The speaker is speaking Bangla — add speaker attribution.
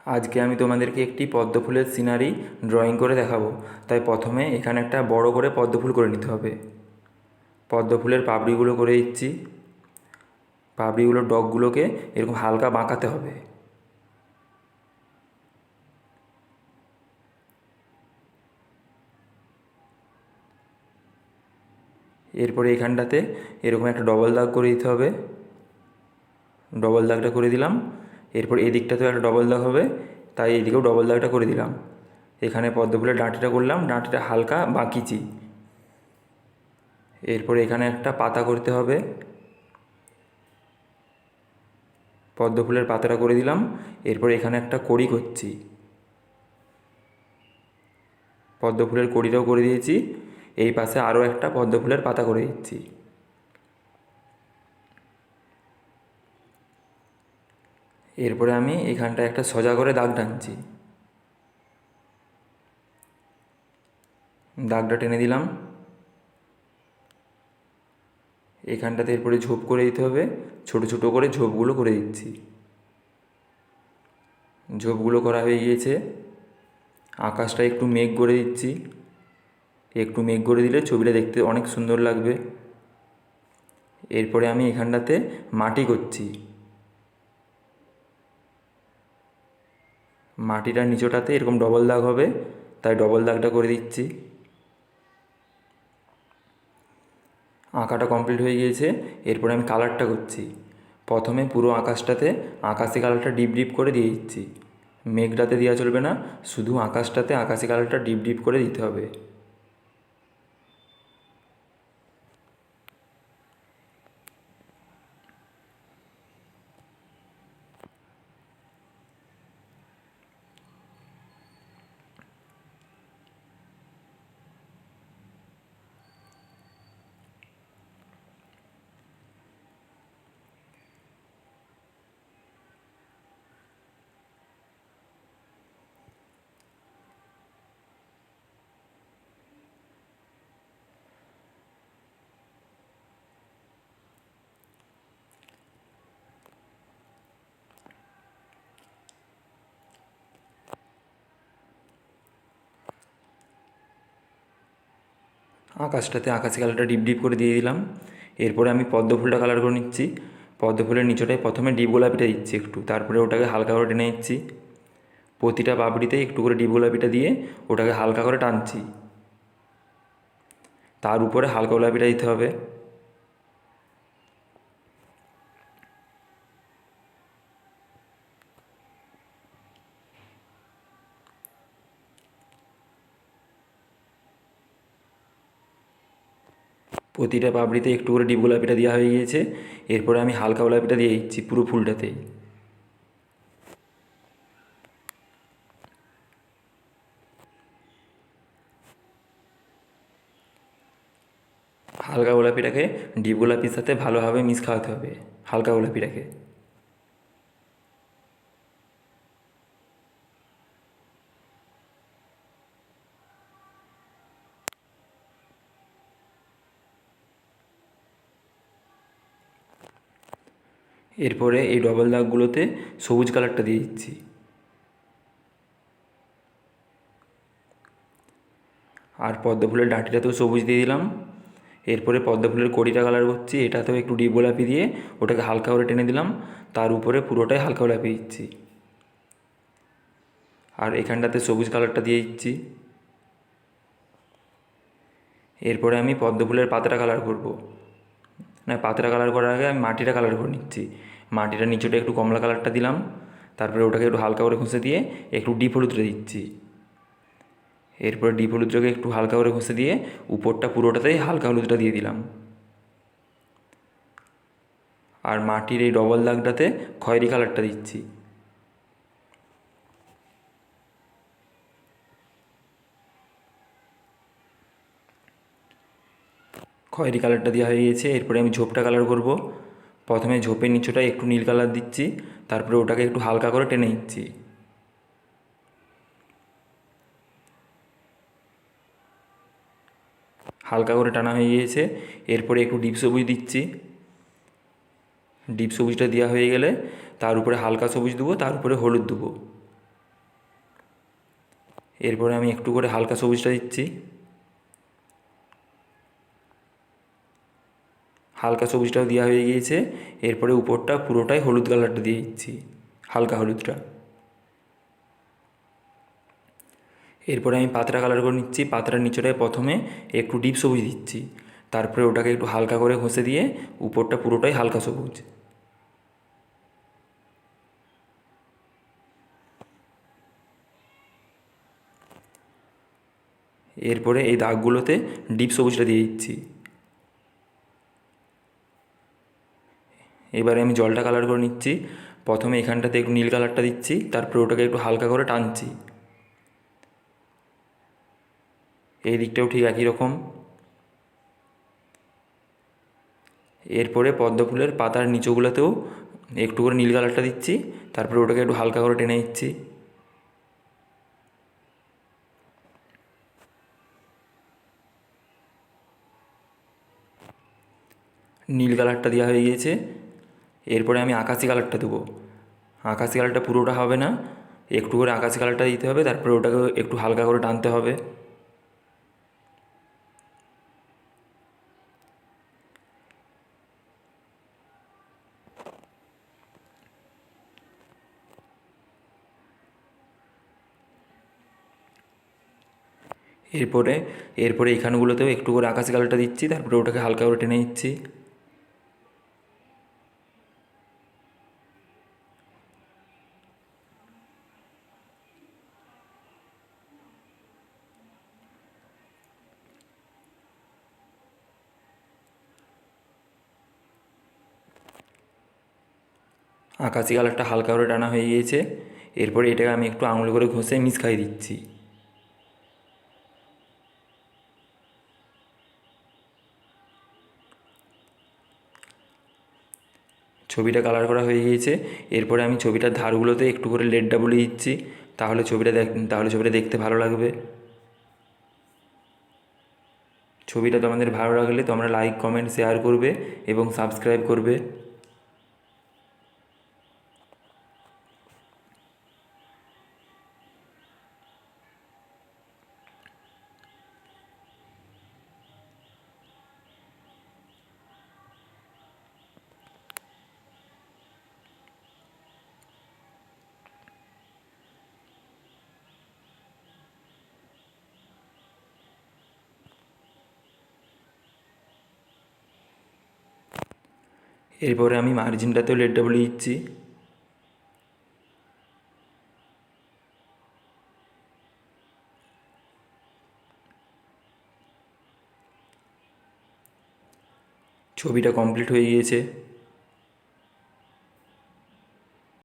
Speaker 1: আজকে আমি তোমাদেরকে একটি পদ্ম ফুলের সিনারি ড্রয়িং করে দেখাবো। তাই প্রথমে এখানে একটা বড় করে পদ্ম ফুল করে নিতে হবে। পদ্ম ফুলের পাপড়িগুলো করে দিচ্ছি। পাপড়িগুলোর ডগগুলোকে এরকম হালকা বাঁকাতে হবে। এরপরে এখানটাতে এরকম একটা ডবল দাগ করে দিতে হবে। ডবল দাগটা করে দিলাম। এরপর এদিকটাতেও একটা ডবল দাগ হবে, তাই এদিকেও ডবল দাগটা করে দিলাম। এখানে পদ্ম ফুলের ডাঁটিটা করলাম, ডাঁটিটা হালকা বাঁকিয়েছি। এরপরে এখানে একটা পাতা করতে হবে। পদ্ম ফুলের পাতাটা করে দিলাম। এরপর এখানে একটা কড়ি করছি। পদ্ম ফুলের কড়িটাও করে দিয়েছি। এই পাশে আরও একটা পদ্ম ফুলের পাতা করে দিচ্ছি। এরপরে আমি এখানটায় একটা সোজা করে দাগ টানছি। দাগটা টেনে দিলাম। এখানটাতে এরপরে ঝোপ করে দিতে হবে। ছোট ছোট করে ঝোপগুলো করে দিচ্ছি। ঝোপগুলো করা হয়ে গিয়েছে। আকাশটা একটু মেঘ করে দিচ্ছি। একটু মেঘ করে দিলে ছবিটা দেখতে অনেক সুন্দর লাগবে। এরপরে আমি এখানটাতে মাটি করছি। মাটিটার নিচটাতে এরকম ডবল দাগ হবে, তাই ডবল দাগটা করে দিচ্ছি। আঁকাটা কমপ্লিট হয়ে গিয়েছে। এরপরে আমি কালারটা করছি। প্রথমে পুরো আকাশটাতে আকাশি কালারটা ডিপ ডিপ করে দিয়ে দিচ্ছি। মেঘটাতে দেওয়া চলবে না, শুধু আকাশটাতে আকাশি কালারটা ডিপ ডিপ করে দিতে হবে। আকাশটাতে আকাশি কালারটা ডিপ ডিপ করে দিয়ে দিলাম। এরপরে আমি পদ্ম ফুলটা কালার করে নিচ্ছি। পদ্ম ফুলের নিচটায় প্রথমে ডিপ গোলাপিটা দিচ্ছি একটু, তারপরে ওটাকে হালকা করে টেনে নিচ্ছি। প্রতিটা পাপড়িতে একটু করে ডিপ গোলাপিটা দিয়ে ওটাকে হালকা করে টানছি। তার উপরে হালকা গোলাপিটা দিতে হবে। প্রতিটা পাপড়িতে একটু করে ডিপ গোলাপিটা দেওয়া হয়ে গিয়েছে। এরপরে আমি হালকা গোলাপিটা দিয়ে দিচ্ছি পুরো ফুলটাতেই। হালকা গোলাপিটাকে ডিপ গোলাপির সাথে ভালোভাবে মিক্স খাওয়াতে হবে, হালকা গোলাপিটাকে। এরপরে এই ডবল দাগগুলোতে সবুজ কালারটা দিয়ে দিচ্ছি। আর পদ্ম ফুলের ডাঁটিটাতেও সবুজ দিয়ে দিলাম। এরপরে পদ্ম ফুলের কড়িটা কালার করছি, এটাতেও একটু ডিপ গোলাপি দিয়ে ওটাকে হালকা করে টেনে দিলাম। তার উপরে পুরোটাই হালকা গোলাপি দিচ্ছি। আর এখানটাতে সবুজ কালারটা দিয়ে দিচ্ছি। এরপরে আমি পদ্ম ফুলের পাতাটা কালার করব। না, পাতাটা কালার করার আগে আমি মাটিটা কালার করে নিচ্ছি। মাটিটা নিচেটা একটু কমলা কালারটা দিলাম। তারপরে ওটাকে একটু হালকা করে ঘষে দিয়ে একটু ডিপ হলুদটা দিচ্ছি। এরপরে ডিপ হলুদটাকে একটু হালকা করে ঘষে দিয়ে উপরটা পুরোটাতেই হালকা হলুদটা দিয়ে দিলাম। আর মাটির এই ডবল দাগটাতে খয়েরি কালারটা দিচ্ছি। খয়েরি কালারটা দেওয়া হয়ে গেছে। এরপরে আমি ঝোপটা কালার করব। প্রথমে ঝোপের নিচটায় একটু নীল কালার দিচ্ছি, তারপরে ওটাকে একটু হালকা করে টেনে নিচ্ছি। হালকা করে টানা হয়ে গিয়েছে। এরপরে একটু ডিপ সবুজ দিচ্ছি। ডিপ সবুজটা দেওয়া হয়ে গেলে তার উপরে হালকা সবুজ দেবো, তার উপরে হলুদ দেবো। এরপরে আমি একটু করে হালকা সবুজটা দিচ্ছি। হালকা সবুজটাও দেওয়া হয়ে গিয়েছে। এরপরে উপরটা পুরোটাই হলুদ কালারটা দিয়ে দিচ্ছি, হালকা হলুদটা। এরপরে আমি পাতলা কালার করে নিচ্ছি। পাতার নিচটায় প্রথমে একটু ডিপ সবুজ দিচ্ছি, তারপরে ওটাকে একটু হালকা করে ঘষে দিয়ে উপরটা পুরোটাই হালকা সবুজ। এরপরে এই দাগগুলোতে ডিপ সবুজটা দিয়ে দিচ্ছি। এবারে আমি জলটা কালার করে নিচ্ছি। প্রথমে এখানটাতে একটু নীল কালারটা দিচ্ছি, তারপরে ওটাকে একটু হালকা করে টানছি। এই দিকটাও ঠিক একই রকম। এরপরে পদ্ম ফুলের পাতার নিচগুলোতেও একটু করে নীল কালারটা দিচ্ছি, তারপরে ওটাকে একটু হালকা করে টেনে দিচ্ছি। নীল কালারটা দেওয়া হয়ে গিয়েছে। এরপরে আমি আকাশি কালারটা দেবো। আকাশি কালারটা পুরোটা হবে না, একটু করে আকাশি কালারটা দিতে হবে, তারপরে ওটাকে একটু হালকা করে টানতে হবে। এরপরে এরপরে এখানগুলোতেও একটু করে আকাশি কালারটা দিচ্ছি, তারপরে ওটাকে হালকা করে টেনে দিচ্ছি। আকাশি কালারটা হালকা করে টানা হয়ে গিয়েছে। এরপরে এটাকে আমি একটু আঙুল করে ঘষে মিক্স খাইয়ে দিচ্ছি। ছবিটা কালার করা হয়ে গিয়েছে। এরপরে আমি ছবিটার ধারগুলোতে একটু করে লেডটা বুলিয়ে দিচ্ছি, তাহলে ছবিটা দেখতে ভালো লাগবে। ছবিটা তোমাদের ভালো লাগলে তোমরা লাইক, কমেন্ট, শেয়ার করবে এবং সাবস্ক্রাইব করবে। এরপরে আমি মার্জিনটাতেও লেডটা বুলিয়ে দিচ্ছি। ছবিটা কমপ্লিট হয়ে গিয়েছে।